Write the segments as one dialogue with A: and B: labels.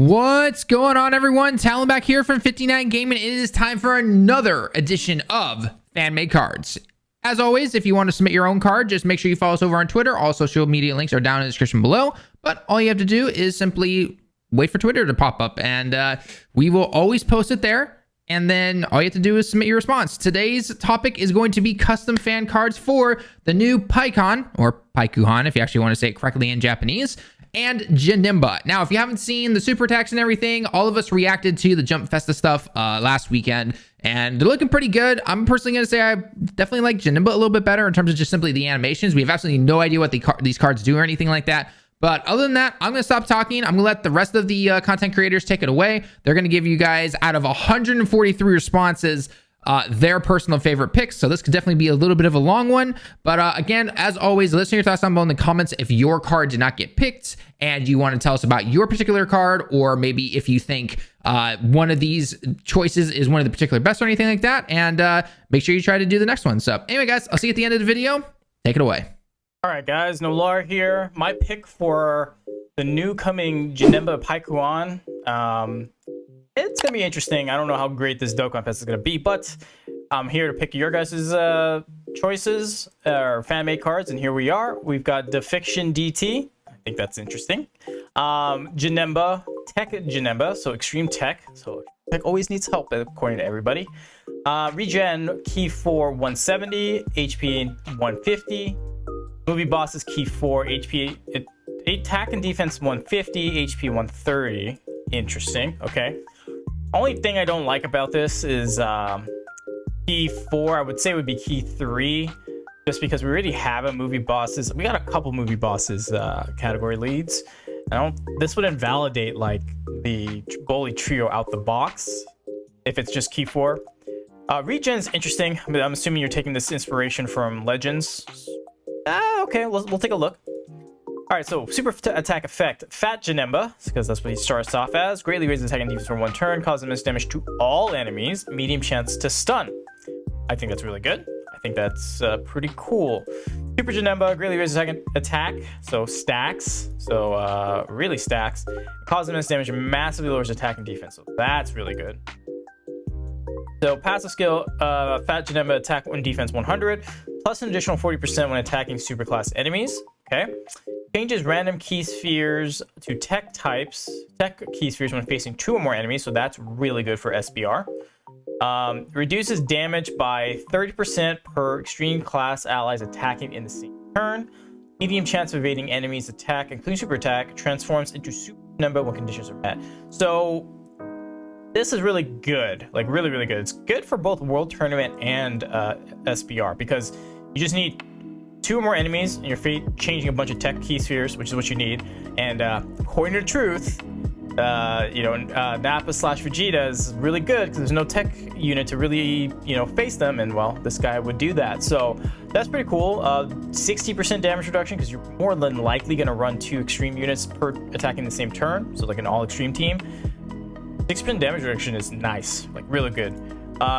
A: What's going on, everyone? Talon back here from 59 Gaming. It is time for another edition of fan-made cards. As always, if you want to submit your own card, just make sure you follow us over on Twitter. All social media links are down in the description below. But all you have to do is simply wait for Twitter to pop up, and we will always post it there. And then all you have to do is submit your response. Today's topic is going to be custom fan cards for the new Pikkon, or Paikuhan, if you actually want to say it correctly in Japanese, and Janemba. Now, if you haven't seen the super attacks and everything, all of us reacted to the Jump Festa stuff last weekend, and they're looking pretty good. I'm personally going to say I definitely like Janemba a little bit better in terms of just simply the animations. We have absolutely no idea what these cards do or anything like that. But other than that, I'm going to stop talking. I'm going to let the rest of the content creators take it away. They're going to give you guys, out of 143 responses, their personal favorite picks. So this could definitely be a little bit of a long one. But again, as always, listen to your thoughts down below in the comments if your card did not get picked and you want to tell us about your particular card, or maybe if you think one of these choices is one of the particular best or anything like that. And make sure you try to do the next one. So anyway, guys, I'll see you at the end of the video. Take it away.
B: All right, guys, Nolar here. My pick for the new coming Janemba Pikkon. It's going to be interesting. I don't know how great this Dokkan Fest is going to be, but I'm here to pick your guys' choices or fan-made cards, and here we are. We've got the Fiction DT. I think that's interesting. Janemba, Tech Janemba, so Extreme Tech. So Tech always needs help, according to everybody. Regen, Key 4, 170, HP 150. Movie Bosses, Key 4, HP, attack and defense 150, HP 130. Interesting. Okay. Only thing I don't like about this is Key 4. I would say would be Key 3, just because we already have a Movie Bosses. We got a couple Movie Bosses category leads. This would invalidate like the goalie trio out the box if it's just Key 4. Regen's interesting. I mean, I'm assuming you're taking this inspiration from Legends. Okay, we'll take a look. All right, so super attack effect, Fat Janemba, because that's what he starts off as. Greatly raises attack and defense for one turn, causes miss damage to all enemies, medium chance to stun. I think that's really good. I think that's pretty cool. Super Janemba greatly raises attack, so stacks, so really stacks. Causes miss damage and massively lowers attack and defense, so that's really good. So passive skill, Fat Janemba attack when defense 100, plus an additional 40% when attacking superclass enemies. Okay. Changes random key spheres to tech types, tech key spheres when facing 2 or more enemies, so that's really good for SBR. Reduces damage by 30% per extreme class allies attacking in the same turn. Medium chance of evading enemies attack, including super attack, transforms into Super Janemba when conditions are met. So this is really good, like really, really good. It's good for both World Tournament and SBR, because you just need 2 or more enemies in your fate, changing a bunch of tech key spheres, which is what you need. And according to truth, Nappa / Vegeta is really good because there's no tech unit to really, face them. And well, this guy would do that. So that's pretty cool. 60% damage reduction, because you're more than likely going to run 2 extreme units per attacking the same turn. So like an all extreme team. 6% damage reduction is nice, like really good.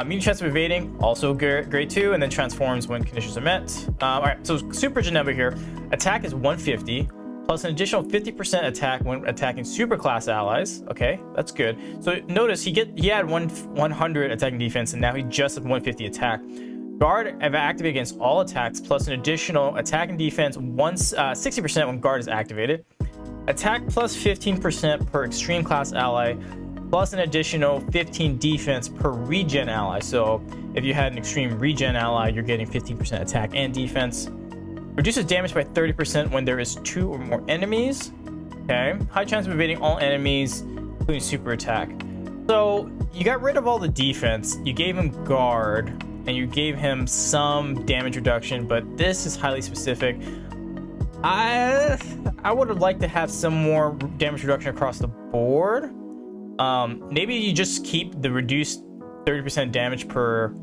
B: Medium chance of evading, also great too, and then transforms when conditions are met. All right, so Super Janemba here. Attack is 150, plus an additional 50% attack when attacking superclass allies. Okay, that's good. So notice he had 100 attacking defense, and now he just had 150 attack. Guard activated against all attacks, plus an additional attack and defense 60% when guard is activated. Attack plus 15% per extreme class ally, plus an additional 15 defense per regen ally. So if you had an extreme regen ally, you're getting 15% attack and defense. Reduces damage by 30% when there is 2 or more enemies. Okay. High chance of evading all enemies, including super attack. So you got rid of all the defense, you gave him guard, and you gave him some damage reduction, but this is highly specific. I would have liked to have some more damage reduction across the board. Maybe you just keep the reduced 30% damage per.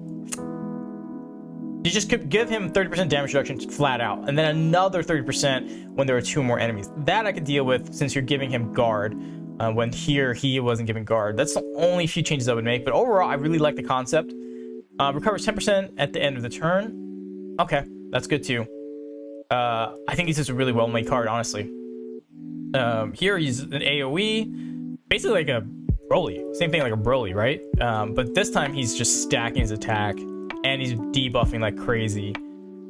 B: You just could give him 30% damage reduction flat out, and then another 30% when there are 2 more enemies. That I could deal with, since you're giving him guard, when here he wasn't giving guard. That's the only few changes I would make, but overall I really like the concept. Recovers 10% at the end of the turn. Okay, that's good too. I think he's just a really well-made card, honestly. Here he's an AoE. basically like a Broly. Same thing like a Broly, right? But this time he's just stacking his attack and he's debuffing like crazy.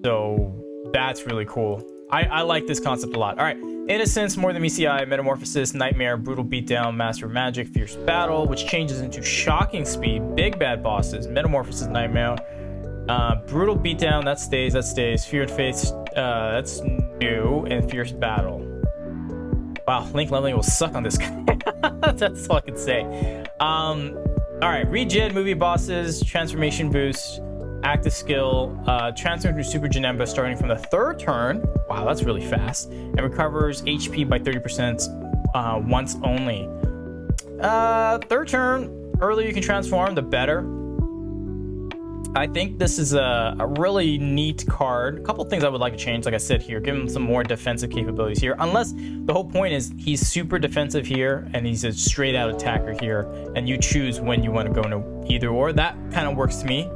B: So that's really cool. I like this concept a lot. All right, Innocence, More Than Meets the Eye, Metamorphosis, Nightmare, Brutal Beatdown, Master of Magic, Fierce Battle, which changes into Shocking Speed, Big Bad Bosses, Metamorphosis, Nightmare, Brutal Beatdown, that stays, Fear and Faith, that's new, and Fierce Battle. Wow, Link leveling will suck on this guy. That's all I can say. All right, Regen, Movie Bosses, Transformation Boost, Active Skill, transfer to Super Janemba starting from the 3rd turn. Wow, that's really fast. And recovers HP by 30% once only. 3rd turn, earlier you can transform, the better. I think this is a really neat card. A couple things I would like to change, like I said here, give him some more defensive capabilities here. Unless the whole point is he's super defensive here and he's a straight out attacker here, and you choose when you want to go into either or. That kind of works to me.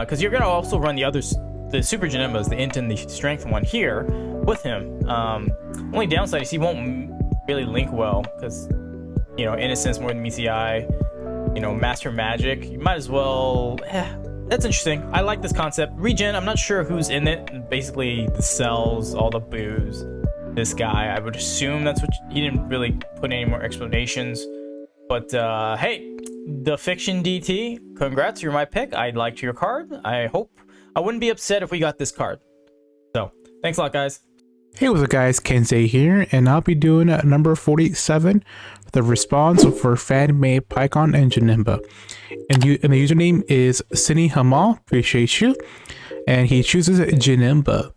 B: Because you're gonna also run the others, the Super Janembas, the Int and the Strength one here with him. Only downside is he won't really link well because, you know, Innocence, More Than Meets the Eye, you know, Master Magic. You might as well. That's interesting. I like this concept. Regen, I'm not sure who's in it. Basically, the cells, all the boos. This guy, I would assume that's what he didn't really put any more explanations. But hey, the Fiction DT, congrats, you're my pick. I liked your card. I wouldn't be upset if we got this card. So, thanks a lot, guys.
C: Hey, what's up guys, Kensei here, and I'll be doing number 47, the response for fan-made Pikkon and Janemba. And the username is Cine Hamal, appreciate you. And he chooses Janemba.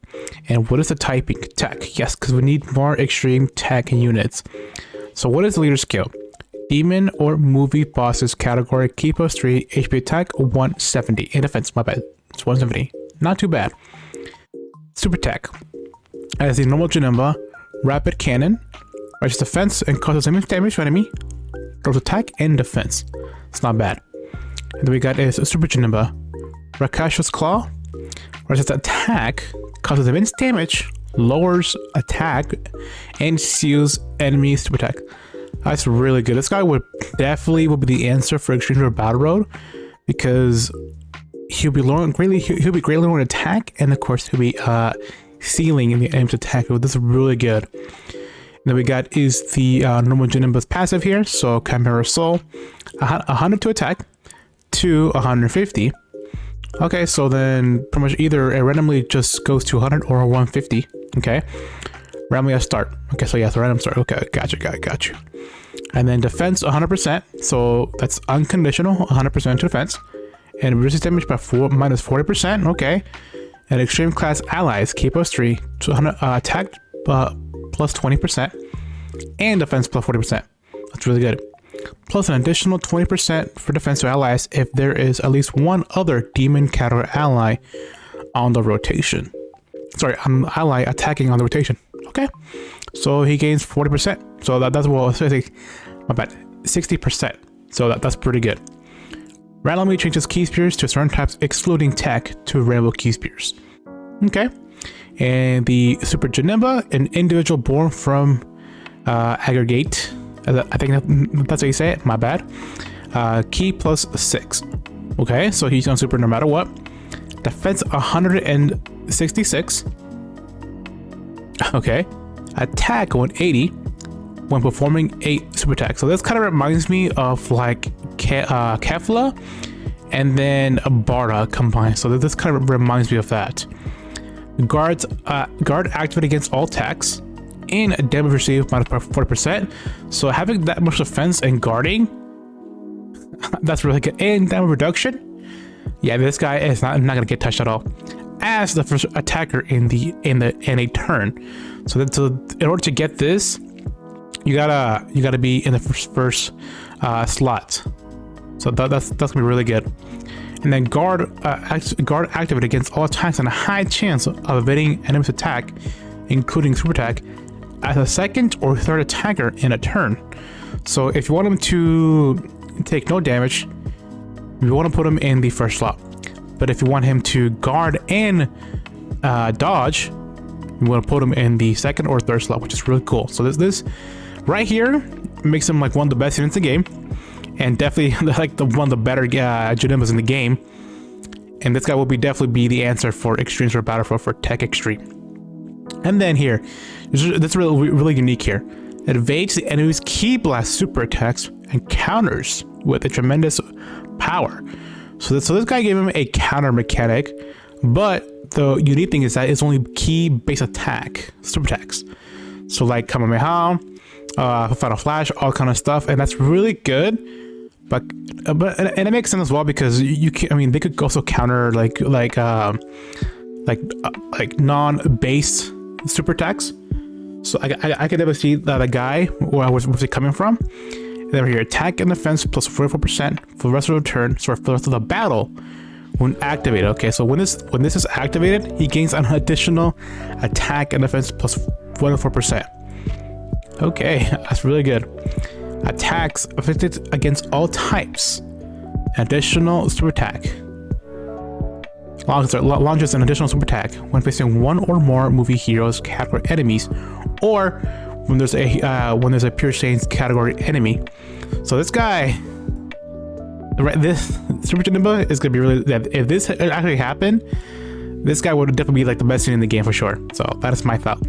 C: And what is the typing? Tech, yes, because we need more extreme tech units. So what is the leader skill? Demon or movie bosses category, key plus 3, HP attack 170. In defense, my bad, it's 170. Not too bad. Super tech. As the normal Janemba, rapid cannon, righteous defense, and causes immense damage to enemy, throws attack and defense. It's not bad. And then we got is Super Janemba, Rakasha's Claw, righteous attack, causes immense damage, lowers attack, and seals enemy super attack. That's really good. This guy would definitely be the answer for Extreme River Battle Road because he'll be greatly lowering attack, and of course he'll be sealing in the enemy's attack. This is really good. And then we got is the normal Janemba's passive here. So Chimera Soul, 100 to attack, to 150. Okay, so then pretty much either it randomly just goes to 100 or 150. Okay, randomly a start. Okay, so yeah, so random start. Okay, got you. And then defense 100%. So that's unconditional, 100% to defense. And reduces damage by minus 40%. Okay. And extreme class allies, K plus 3, 200 attack plus 20%, and defense plus 40%. That's really good. Plus an additional 20% for defense to allies if there is at least one other demon category ally on the rotation. Sorry, an ally attacking on the rotation. Okay, so he gains 40%. So that's what I was saying. My bad, 60%. So that's pretty good. Randomly changes key spears to certain types, excluding tech to rainbow key spears. Okay. And the Super Janemba, an individual born from aggregate. I think that's how you say it. My bad. Key plus 6. Okay, so he's on super no matter what. Defense 166. Okay. Attack 180 when performing a super attack. So this kind of reminds me of like Kefla and then a Barda combined. So this kind of reminds me of that. Guard activate against all attacks and damage received minus 40%. So having that much defense and guarding, that's really good. And damage reduction, yeah, this guy is not gonna get touched at all as the first attacker in a turn. So in order to get this, you gotta be in the first slot. So that's gonna be really good. And then guard activate against all attacks and a high chance of evading enemy's attack, including super attack, as a second or third attacker in a turn. So if you want him to take no damage, you want to put him in the first slot. But if you want him to guard and dodge, you want to put him in the second or third slot, which is really cool. So this right here makes him like one of the best units in the game, and definitely like one of the better Janembas in the game. And this guy will definitely be the answer for Extremes for Battle for Tech Extreme. And then here, this is really unique here. It evades the enemy's Ki Blast super attacks and counters with a tremendous power. So this guy gave him a counter mechanic, but the unique thing is that it's only Ki base attack, super attacks. So like Kamehameha, Final Flash, all kind of stuff, and that's really good. But it makes sense as well because you can, I mean, they could also counter like non-base super attacks. So I could never see that a guy where was it coming from. And then here, attack and defense plus 44% for the rest of the turn. So for the rest of the battle when activated. Okay, so when this is activated, he gains an additional attack and defense plus 44%. Okay, that's really good. Attacks affected against all types. Additional super attack. Launches an additional super attack when facing one or more movie heroes category enemies, or when there's a pure Saiyans category enemy. So this guy, right? This Super Janemba is gonna be really. If this actually happened, this guy would definitely be like the best unit in the game for sure. So that is my thought.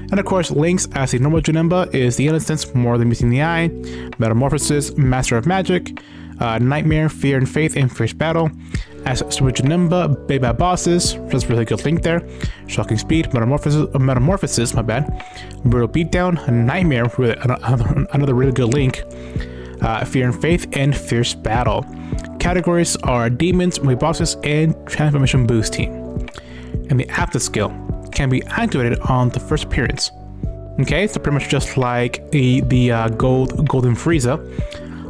C: And of course, links as a normal Janemba is the Innocence, More Than Meeting the Eye, Metamorphosis, Master of Magic, Nightmare, Fear and Faith, and Fierce Battle. As Super Janemba, Big Bad Bosses, that's a really good link there. Shocking Speed, Metamorphosis, my bad. Brutal Beatdown, Nightmare, another really good link. Fear and Faith, and Fierce Battle. Categories are Demons, Movie Bosses, and Transformation Boost Team. And the After skill can be activated on the first appearance. Okay, so pretty much just like the Golden Frieza.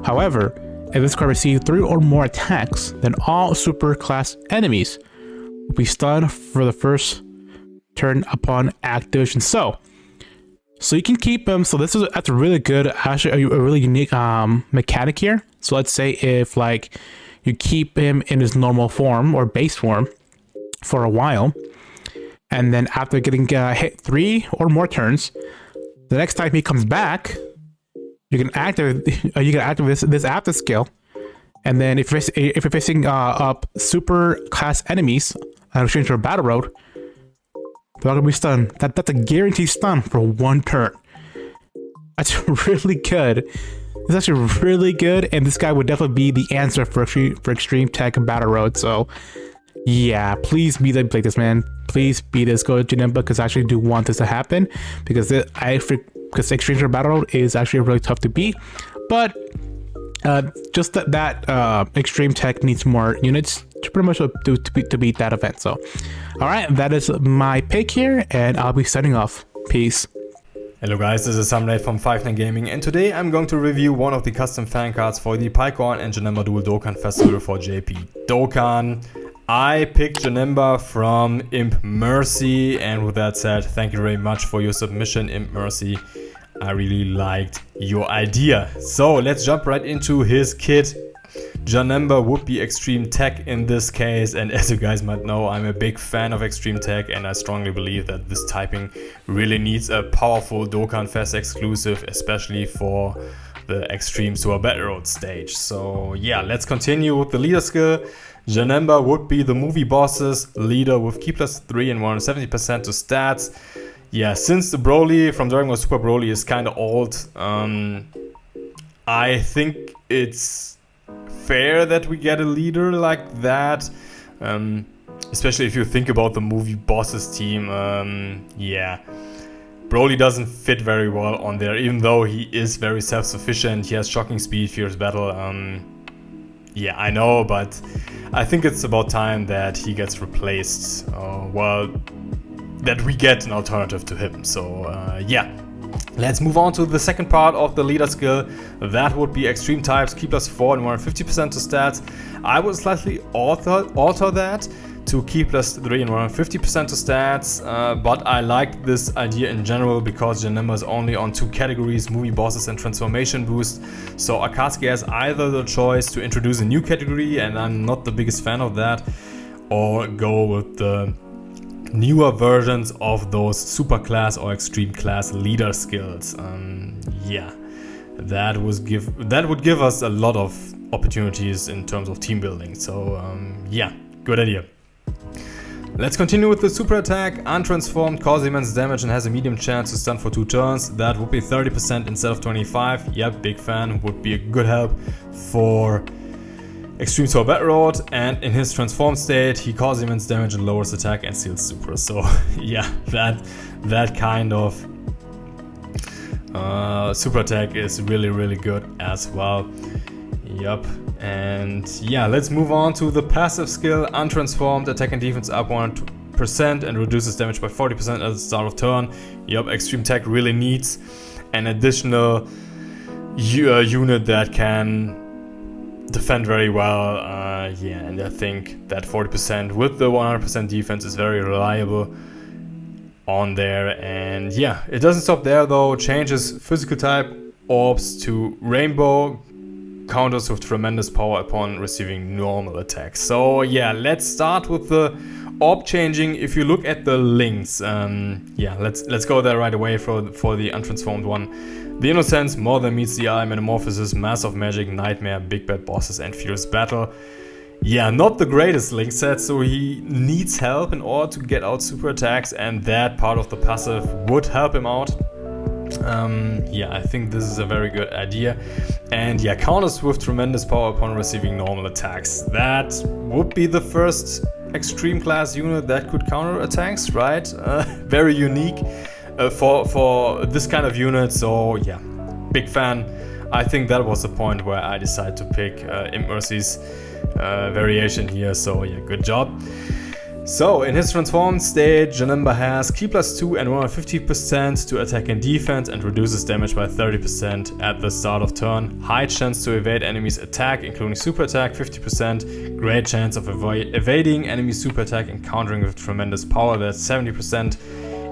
C: However, if this card receives 3 or more attacks, then all super class enemies will be stunned for the first turn upon activation. So you can keep him. So that's a really good, actually a really unique mechanic here. So let's say if like you keep him in his normal form or base form for a while, and then after getting hit 3 or more turns, the next time he comes back, you can activate this after skill, and then if you're facing up super class enemies on Exchange for Battle Road, they're not gonna be stunned. That's a guaranteed stun for 1 turn. That's really good. It's actually really good, and this guy would definitely be the answer for Extreme Tech and Battle Road. So yeah, please be like this, man. Please be this. Go to Janemba, because I actually do want this to happen, because Extreme for Battle Road is actually really tough to beat. But just that Extreme Tech needs more units to pretty much to beat that event. So all right, that is my pick here, and I'll be signing off. Peace.
D: Hello guys, this is Samuel from 59 Gaming, and today I'm going to review one of the custom fan cards for the Pikkon and Janemba Dual Dokkan Festival for JP Dokkan. I picked Janemba from Imp Mercy, and with that said, thank you very much for your submission, Imp Mercy. I really liked your idea. So let's jump right into his kit. Janemba would be Extreme Tech in this case, and as you guys might know, I'm a big fan of Extreme Tech, and I strongly believe that this typing really needs a powerful Dokkan Fest exclusive, especially for the Extreme Super Battle Road stage. So yeah, let's continue with the leader skill. Janemba would be the movie bosses leader with Ki plus 3 and 170% to stats. Yeah, since the Broly from Dragon Ball Super Broly is kind of old, I think it's fair that we get a leader like that, especially if you think about the movie bosses team. Yeah, Broly doesn't fit very well on there, even though he is very self-sufficient. He has shocking speed, fierce battle. Yeah, I know, but I think it's about time that he gets replaced. Well, that we get an alternative to him. So yeah, let's move on to the second part of the leader skill. That would be extreme types, Ki plus 4 and 150% to stats. I would slightly alter that to Ki plus 3 and 150% to stats, but I like this idea in general because Janemba is only on 2 categories, movie bosses and transformation boost. So Akatsuki has either the choice to introduce a new category, and I'm not the biggest fan of that, or go with the newer versions of those super class or extreme class leader skills. Yeah, that would give us a lot of opportunities in terms of team building. So yeah, good idea. Let's continue with the super attack. Untransformed, causes immense damage and has a medium chance to stun for 2 turns. That would be 30% instead of 25. Yep, big fan. Would be a good help for Extreme Sword Battle Road. And in his transformed state, he causes immense damage and lowers attack and steals super. So yeah, that kind of super attack is really good as well. Yup. And yeah, let's move on to the passive skill. Untransformed, attack and defense up 1% and reduces damage by 40% at the start of turn. Yup, Extreme Tech really needs an additional unit that can defend very well. Yeah, and I think that 40% with the 100% defense is very reliable on there. And yeah, it doesn't stop there though. Changes physical type orbs to rainbow, counters with tremendous power upon receiving normal attacks. So yeah, let's start with the orb changing. If you look at the links, yeah, let's go there right away for the untransformed one. The Innocence, more than meets the eye, Metamorphosis, Mass of Magic, Nightmare, Big Bad Bosses, and Fierce Battle. Yeah, not the greatest link set, so he needs help in order to get out super attacks, and that part of the passive would help him out. Yeah, I think this is a very good idea. And yeah, counters with tremendous power upon receiving normal attacks. That would be the first extreme class unit that could counter attacks, right? Very unique for this kind of unit. So yeah, big fan. I think that was the point where I decided to pick Imp Mercy's variation here. So yeah, good job. So, in his transformed state, Janemba has Ki +2 and 150% to attack and defense and reduces damage by 30% at the start of turn. High chance to evade enemies' attack, including super attack, 50%. Great chance of evading enemy super attack and countering with tremendous power, that's 70%.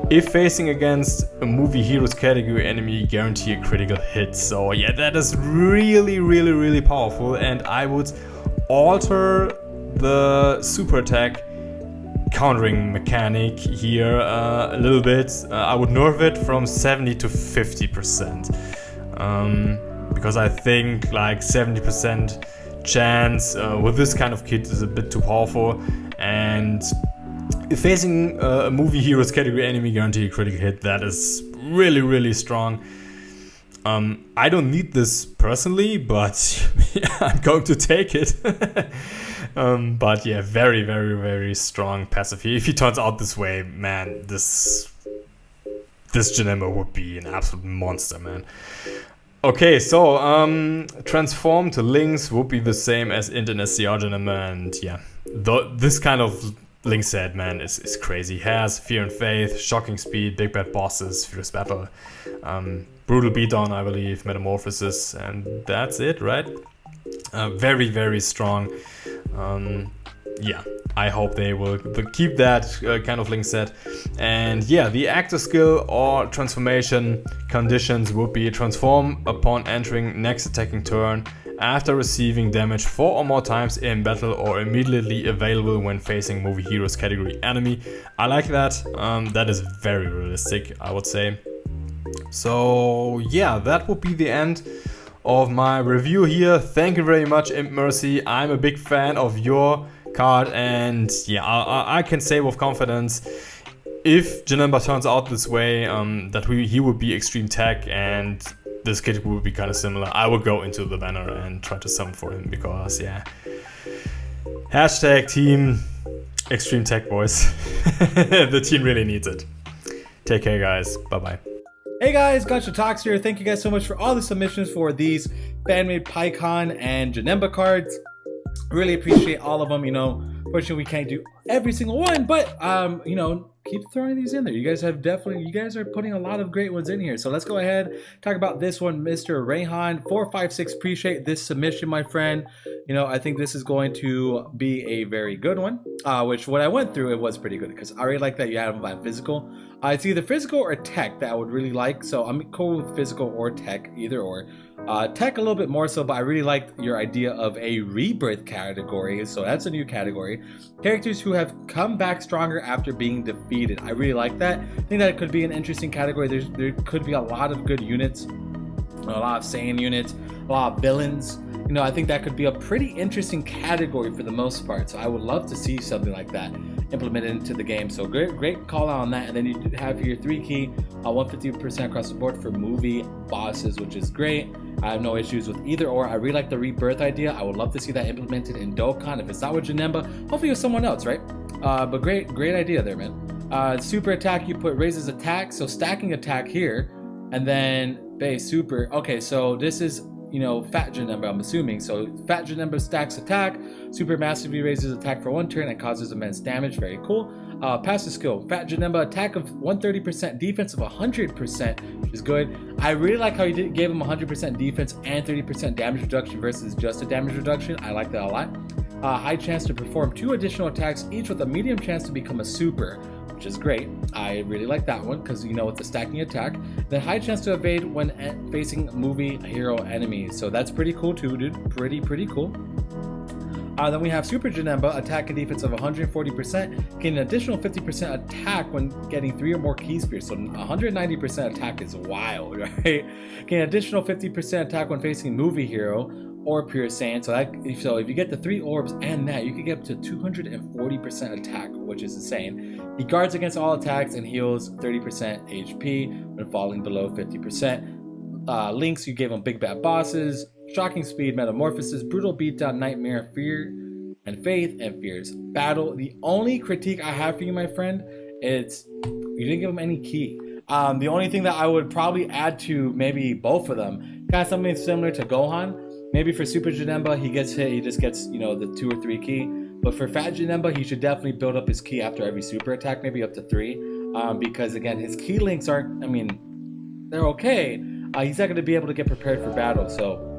D: If facing against a movie heroes category enemy, guarantee a critical hit. So yeah, that is really powerful, and I would alter the super attack countering mechanic here a little bit. I would nerf it from 70 to 50%, because I think like 70% chance with this kind of kit is a bit too powerful, and if facing a movie heroes category enemy, guarantee a critical hit, that is really strong. I don't need this personally, but yeah, I'm going to take it. But yeah, very strong passive here. If he turns out this way, man, this Janemba would be an absolute monster, man. Okay, so transform to links would be the same as Int and SCR Genema, and yeah, this kind of link set, man, is crazy. He has Fear and Faith, Shocking Speed, Big Bad Bosses, Fierce Battle, Brutal Beatdown, I believe, Metamorphosis, and that's it, right? Very strong. Yeah, I hope they will keep that kind of link set. And yeah, the active skill or transformation conditions would be transform upon entering next attacking turn after receiving damage 4 or more times in battle or immediately available when facing movie heroes category enemy. I like that. That is very realistic, I would say. So yeah, that would be the end of my review here. Thank you very much, Imp Mercy. I'm a big fan of your card, and yeah, I can say with confidence, if Janemba turns out this way, that he would be extreme tech and this kit would be kind of similar, I would go into the banner and try to summon for him, because yeah, hashtag team extreme tech, boys. The team really needs it. Take care, guys. Bye bye.
E: Hey guys, Gotcha Talks here. Thank you guys so much for all the submissions for these fan-made Pikkon and Janemba cards. Really appreciate all of them. You know, fortunately we can't do every single one, but you know, keep throwing these in there. You guys are putting a lot of great ones in here. So let's go ahead, talk about this one. Mr. Rayhan 456, appreciate this submission, my friend. You know, I think this is going to be a very good one, which when I went through, it was pretty good, because I really like that you have them by physical. It's either physical or tech that I would really like, so I'm cool with physical or tech, either or. Tech a little bit more so, but I really liked your idea of a rebirth category, so that's a new category. Characters who have come back stronger after being defeated. I really like that. I think that could be an interesting category. There could be a lot of good units a lot of Saiyan units, a lot of villains. I think that could be a pretty interesting category for the most part. So I would love to see something like that implemented into the game. So great call out on that. And then you have your 3-key, 150% across the board for movie bosses, which is great. I have no issues with either or. I really like the rebirth idea. I would love to see that implemented in Dokkan. If it's not with Janemba, hopefully with someone else, right? But great idea there, man. Super attack, you put raises attack, so stacking attack here, and then base super. Okay, so this is Fat Janemba, I'm assuming. So Fat Janemba stacks attack, super massively raises attack for 1 turn and causes immense damage. Very cool. Passive skill, Fat Janemba attack of 130%, defense of 100%, which is good. I really like how you gave him 100% defense and 30% damage reduction versus just a damage reduction. I like that a lot. High chance to perform 2 additional attacks, each with a medium chance to become a super, which is great. I really like that one because it's a stacking attack. Then high chance to evade when facing movie hero enemies. So that's pretty cool too, dude. Pretty cool. Then we have Super Janemba, attack and defense of 140%, gain an additional 50% attack when getting 3 or more key spears. So 190% attack is wild, right? Gain an additional 50% attack when facing movie hero or pure Saiyan. So if you get the 3 orbs and that, you can get up to 240% attack, which is insane. He guards against all attacks and heals 30% HP when falling below 50%. Links, you gave him big bad bosses, shocking speed, metamorphosis, brutal beatdown, nightmare, fear and faith, and fierce battle. The only critique I have for you, my friend, is you didn't give him any key. The only thing that I would probably add to maybe both of them, kind of something similar to Gohan. Maybe for Super Janemba, he gets hit, he just gets, the 2 or 3 key. But for Fat Janemba, he should definitely build up his key after every super attack, maybe up to 3. Because again, his key links aren't, they're okay. He's not going to be able to get prepared for battle. So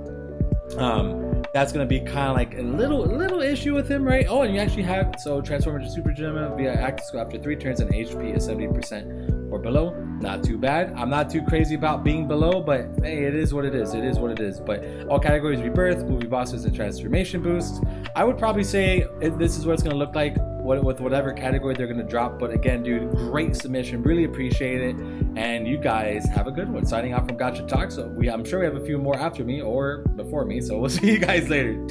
E: that's going to be kind of like a little issue with him, right? Oh, and you actually have, so transform into Super Genema via active skill after 3 turns and HP is 70% or below. Not too bad. I'm not too crazy about being below, but hey, it is what it is. It is what it is. But all categories: rebirth, movie bosses, and transformation boosts. I would probably say this is what it's going to look like with whatever category they're going to drop. But again, dude, great submission. Really appreciate it. And you guys have a good one. Signing off from Gotcha Talk. So I'm sure we have a few more after me or before me. So we'll see you guys later.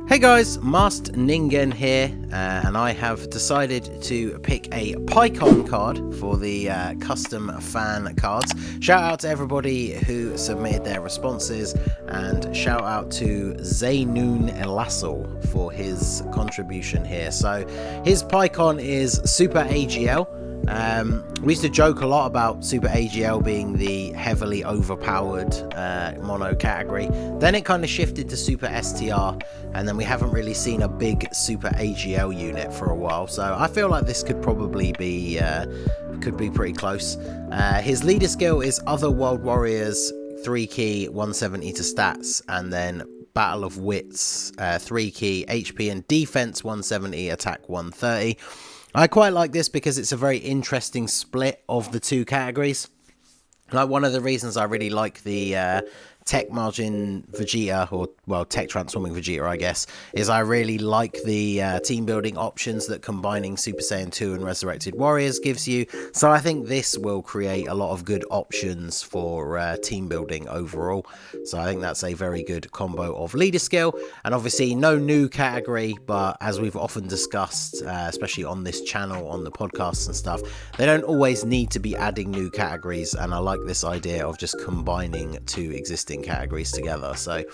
F: Hey guys, Masked Ningen here, and I have decided to pick a Pikkon card for the custom fan cards. Shout out to everybody who submitted their responses, and shout out to Zaynoon Elassel for his contribution here. So his Pikkon is Super AGL. We used to joke a lot about Super AGL being the heavily overpowered mono category. Then it kind of shifted to Super STR, and then we haven't really seen a big Super AGL unit for a while. So I feel like this could probably be pretty close. His leader skill is Other World Warriors, 3 key, 170 to stats, and then Battle of Wits, 3 key, HP and defense 170, attack 130. I quite like this because it's a very interesting split of the 2 categories. Like, one of the reasons I really like the tech margin Vegeta, or well, tech transforming Vegeta, I guess, is I really like the team building options that combining Super Saiyan 2 and Resurrected Warriors gives you. So I think this will create a lot of good options for team building overall. So I think that's a very good combo of leader skill, and obviously no new category, but as we've often discussed, especially on this channel, on the podcasts and stuff, they don't always need to be adding new categories, and I like this idea of just combining 2 existing categories together. So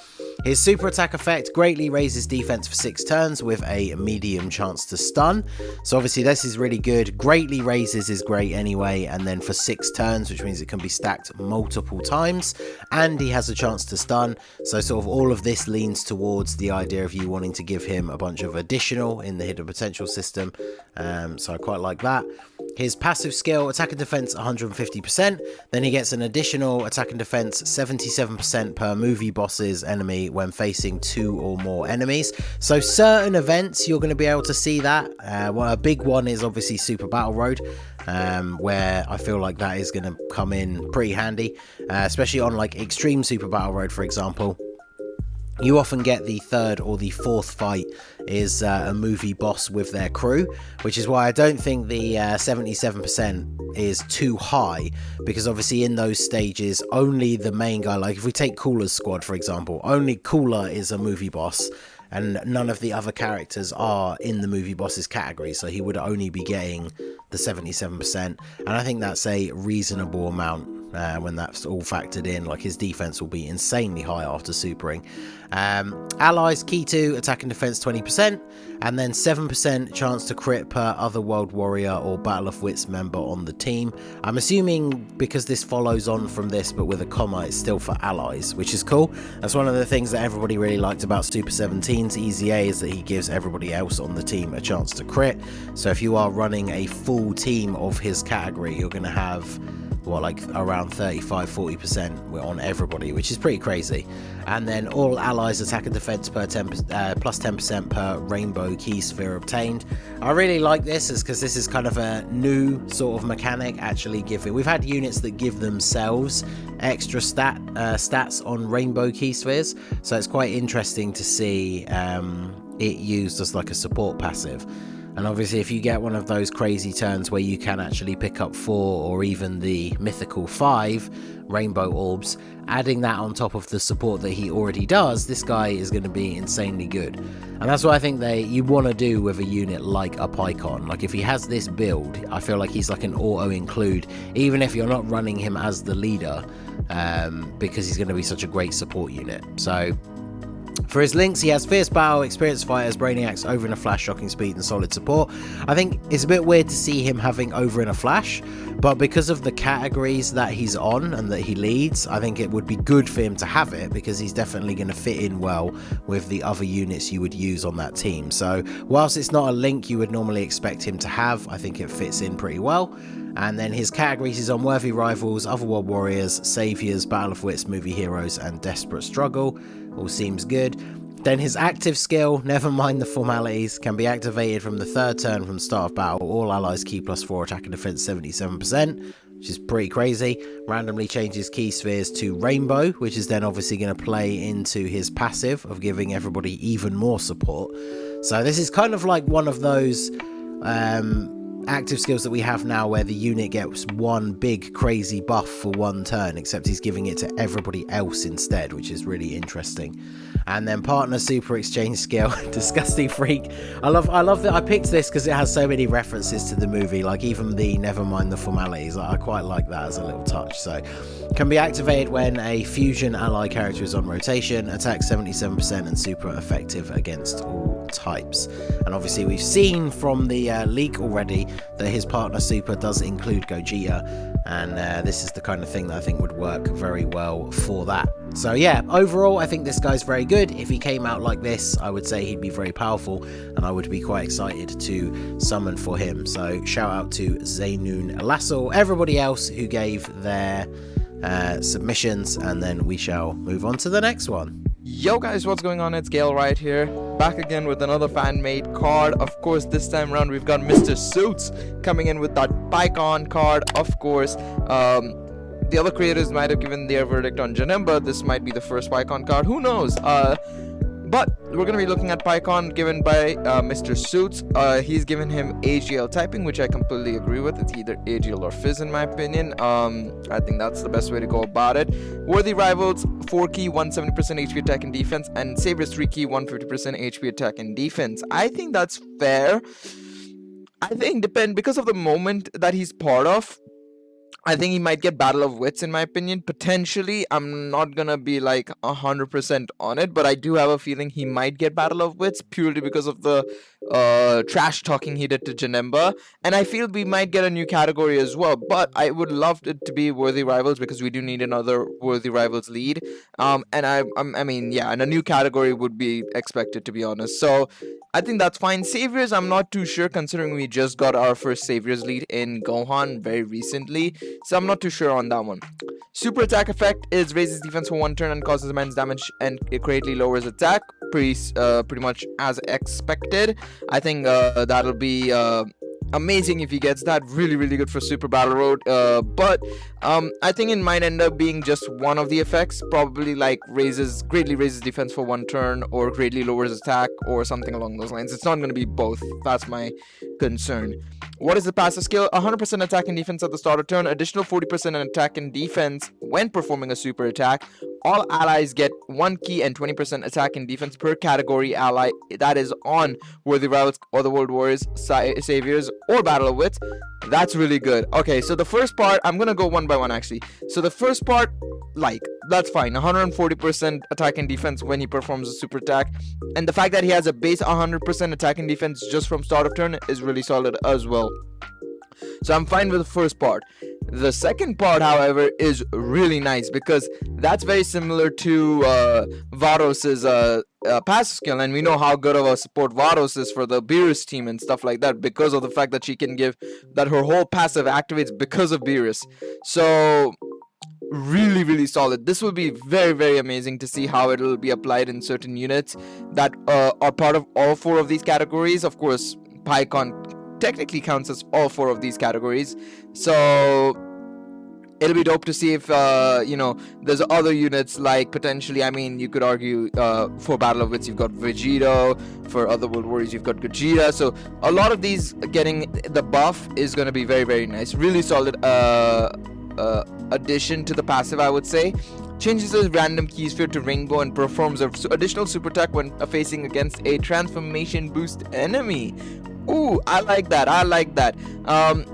F: his super attack effect greatly raises defense for 6 turns with a medium chance to stun. So obviously this is really good. Greatly raises is great anyway, and then for 6 turns, which means it can be stacked multiple times, and he has a chance to stun. So sort of all of this leans towards the idea of you wanting to give him a bunch of additional in the hidden potential system. So I quite like that. His passive skill, attack and defense 150%, then he gets an additional attack and defense 77% per movie boss's enemy when facing 2 or more enemies. So certain events you're going to be able to see that. Well, a big one is obviously Super Battle Road, where I feel like that is going to come in pretty handy, especially on like Extreme Super Battle Road, for example. You often get the 3rd or the 4th fight is a movie boss with their crew, which is why I don't think the 77% is too high, because obviously in those stages only the main guy, like if we take Cooler's squad for example, only Cooler is a movie boss and none of the other characters are in the movie bosses category, so he would only be getting the 77%, and I think that's a reasonable amount when that's all factored in. Like his defense will be insanely high after supering. Allies key to attack and defense 20%, and then 7% chance to crit per other World Warrior or Battle of Wits member on the team. I'm assuming because this follows on from this but with a comma, it's still for allies, which is cool. That's one of the things that everybody really liked about Super 17's EZA, is that he gives everybody else on the team a chance to crit. So if you are running a full team of his category, you're going to have like around 35-40% on everybody, which is pretty crazy. And then all allies attack and defense per 10% plus 10% per rainbow key sphere obtained. I really like this because this is kind of a new sort of mechanic, actually giving, we've had units that give themselves extra stats on rainbow key spheres, so it's quite interesting to see it used as like a support passive. And obviously if you get one of those crazy turns where you can actually pick up 4 or even the mythical 5 rainbow orbs, adding that on top of the support that he already does, this guy is going to be insanely good. And that's what I think you want to do with a unit like a Pikkon. Like if he has this build, I feel like he's like an auto include, even if you're not running him as the leader, because he's going to be such a great support unit. So for his links, he has Fierce Battle, Experienced Fighters, Brainiacs, Over in a Flash, Shocking Speed, and Solid Support. I think it's a bit weird to see him having Over in a Flash, but because of the categories that he's on and that he leads, I think it would be good for him to have it, because he's definitely going to fit in well with the other units you would use on that team. So whilst it's not a link you would normally expect him to have, I think it fits in pretty well. And then his categories is on Worthy Rivals, Otherworld Warriors, Saviors, Battle of Wits, Movie Heroes, and Desperate Struggle. All seems good. Then his active skill, Never Mind the Formalities, can be activated from the 3rd turn from start of battle. All allies key +4 attack and defense 77%, which is pretty crazy. Randomly changes key spheres to Rainbow, which is then obviously going to play into his passive of giving everybody even more support. So this is kind of like one of those active skills that we have now where the unit gets one big crazy buff for one turn, except he's giving it to everybody else instead, which is really interesting. And then partner super exchange skill, Disgusting Freak. I love that I picked this because it has so many references to the movie, like even the Never Mind the Formalities. I quite like that as a little touch. So can be activated when a fusion ally character is on rotation, attack 77% and super effective against all types. And obviously we've seen from the leak already that his partner super does include Gogeta, and this is the kind of thing that I think would work very well for that. So yeah, overall I think this guy's very good. If he came out like this, I would say he'd be very powerful, and I would be quite excited to summon for him. So shout out to Zaynun Lassel, everybody else who gave their submissions, and then we shall move on to the next one.
G: Yo guys, what's going on? It's Gale right here, back again with another fan-made card. Of course, this time around we've got Mr. Suits coming in with that Pikkon card. Of course, the other creators might have given their verdict on Janemba. This might be the first Pikkon card, who knows? But we're going to be looking at Pikkon given by Mr. Suits. He's given him AGL typing, which I completely agree with. It's either AGL or Fizz in my opinion. I think that's the best way to go about it. Worthy Rivals, 4 key, 170% HP attack and defense, and Saviors 3 key, 150% HP attack and defense. I think that's fair. I think because of the moment that he's part of, I think he might get Battle of Wits in my opinion, potentially. I'm not gonna be like 100% on it, but I do have a feeling he might get Battle of Wits purely because of the trash talking he did to Janemba, and I feel we might get a new category as well, but I would love it to be Worthy Rivals because we do need another Worthy Rivals lead, and I mean yeah, and a new category would be expected, to be honest. So I think that's fine. Saviors, I'm not too sure considering we just got our first Saviors lead in Gohan very recently, so I'm not too sure on that one. Super attack effect is raises defense for 1 turn and causes immense damage, and it greatly lowers attack, pretty much as expected. I think that'll be amazing if he gets that. Really, really good for Super Battle Road. But I think it might end up being just one of the effects. Probably like greatly raises defense for one turn, or greatly lowers attack, or something along those lines. It's not going to be both. That's my concern. What is the passive skill? 100% attack and defense at the start of turn. Additional 40% in attack and defense when performing a super attack. All allies get 1 key and 20% attack and defense per category ally that is on Worthy Rivals, Otherworld Warriors, Saviors, or Battle of Wits. That's really good. Okay, so the first part, I'm gonna go one by one actually. So the first part, like, that's fine. 140% attack and defense when he performs a super attack. And the fact that he has a base 100% attack and defense just from start of turn is really solid as well. So I'm fine with the first part. The second part, however, is really nice because that's very similar to Varos's passive skill, and we know how good of a support Varos is for the Beerus team and stuff like that because of the fact that she can give that her whole passive activates because of Beerus. So really, really solid. This will be very, very amazing to see how it will be applied in certain units that are part of all 4 of these categories. Of course, Pikkon technically counts as all 4 of these categories, so it'll be dope to see if there's other units, like potentially, I mean, you could argue for Battle of Wits you've got Vegito, for Otherworld Warriors you've got Gogeta, so a lot of these getting the buff is going to be very, very nice. Really solid addition to the passive, I would say. Changes the random key sphere to rainbow and performs an additional super attack when facing against a transformation boost enemy. Ooh, I like that.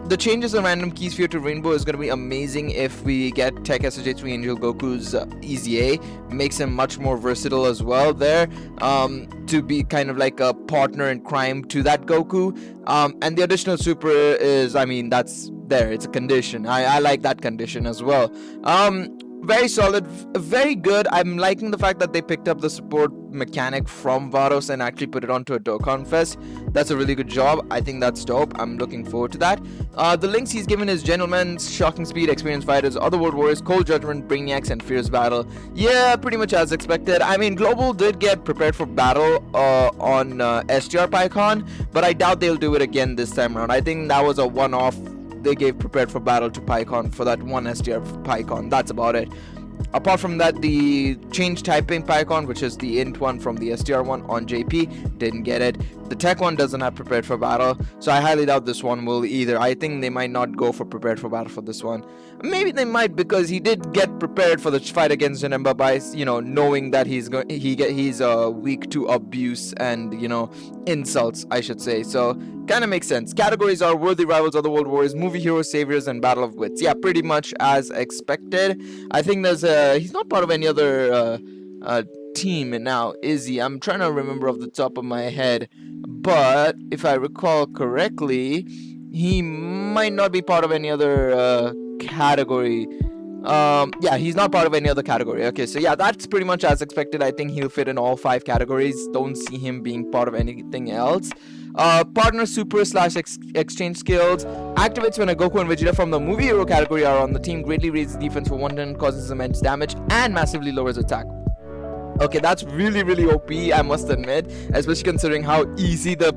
G: The changes of random key sphere to rainbow is going to be amazing if we get Tech SJ3 Angel Goku's EZA. Makes him much more versatile as well there, to be kind of like a partner in crime to that Goku. And the additional super is, I mean, that's there. It's a condition. I like that condition as well. Very solid, very good. I'm liking the fact that they picked up the support mechanic from Varos and actually put it onto a Dokkan Fest. That's a really good job. I think that's dope. I'm looking forward to that. The links he's given is Gentlemen, Shocking Speed, Experienced Fighters, Otherworld Warriors, Cold Judgment, Brainiacs, and Fierce Battle. Yeah, pretty much as expected. I mean, Global did get prepared for battle on STR Pikkon, but I doubt they'll do it again this time around. I think that was a one-off. They gave prepared for battle to Pikkon for that one STR Pikkon. That's about it. Apart from that, the change typing Pikkon, which is the int one from the STR one on JP, didn't get it. The tech one doesn't have prepared for battle, so I highly doubt this one will either. I think they might not go for prepared for battle for this one. Maybe they might, because he did get prepared for the fight against Janemba by, knowing that he's weak to abuse and, insults, I should say. So kind of makes sense. Categories are Worthy Rivals, Otherworld Warriors, Movie Heroes, Saviors, and Battle of Wits. Yeah, pretty much as expected. I think he's not part of any other team now, is he? I'm trying to remember off the top of my head, but if I recall correctly, he might not be part of any other category. Yeah, he's not part of any other category. Okay, so yeah, that's pretty much as expected. I think he'll fit in all 5 categories. Don't see him being part of anything else. Partner super / exchange skills activates when a Goku and Vegeta from the movie hero category are on the team. Greatly raises defense for 1 turn, causes immense damage, and massively lowers attack. Okay, that's really, really OP, I must admit, especially considering how easy the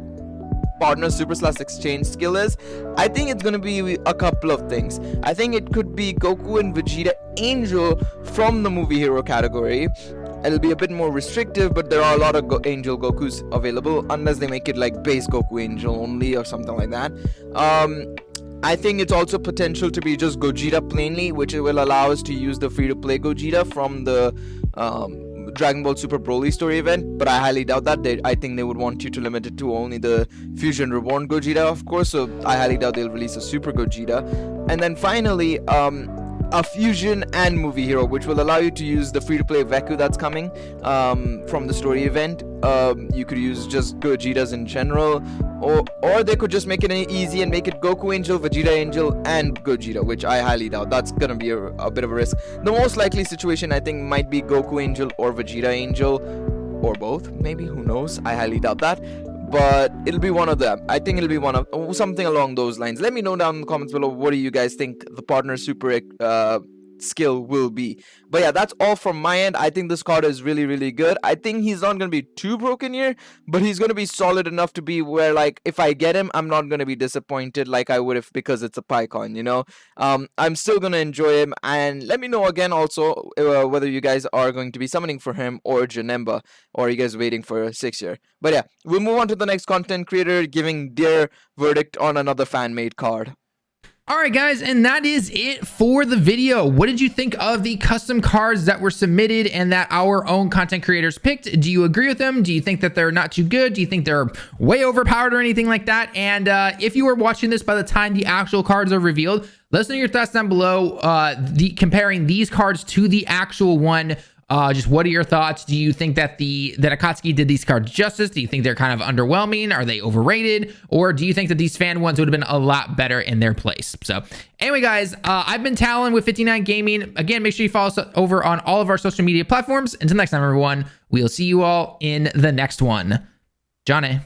G: partner super / exchange skill is. I think it's gonna be a couple of things. I think it could be Goku and Vegeta Angel from the movie hero category. It'll be a bit more restrictive, but there are a lot of Angel Gokus available, unless they make it like base Goku Angel only or something like that. I think it's also potential to be just Gogeta plainly, which will allow us to use the free-to-play Gogeta from the Dragon Ball Super Broly story event, but I highly doubt that. I think they would want you to limit it to only the Fusion Reborn Gogeta, of course, so I highly doubt they'll release a Super Gogeta. And then finally, a Fusion and Movie Hero, which will allow you to use the free-to-play Veku that's coming from the story event. You could use just Gogetas in general, or they could just make it easy and make it Goku Angel, Vegeta Angel, and Gogeta, which I highly doubt. That's gonna be a bit of a risk. The most likely situation, I think, might be Goku Angel or Vegeta Angel, or both, maybe, who knows. I highly doubt that, but it'll be one of them. I think it'll be one of something along those lines. Let me know down in the comments below, what do you guys think the partner super skill will be. But yeah, that's all from my end. I think this card is really, really good. I think he's not going to be too broken here, but he's going to be solid enough to be where, like, if I get him, I'm not going to be disappointed like I would if because it's a Pikkon, you know. I'm still going to enjoy him, and let me know again also whether you guys are going to be summoning for him or Janemba, or are you guys waiting for a 6-year. But yeah, we'll move on to the next content creator giving their verdict on another fan-made card.
A: All right, guys, and that is it for the video. What did you think of the custom cards that were submitted and that our own content creators picked? Do you agree with them? Do you think that they're not too good? Do you think they're way overpowered or anything like that? And if you were watching this by the time the actual cards are revealed, let us know your thoughts down below. Comparing these cards to the actual one. Just what are your thoughts? Do you think that that Akatsuki did these cards justice? Do you think they're kind of underwhelming? Are they overrated? Or do you think that these fan ones would have been a lot better in their place? So anyway, guys, I've been Talon with 59 Gaming. Again, make sure you follow us over on all of our social media platforms. Until next time, everyone, we'll see you all in the next one. Johnny.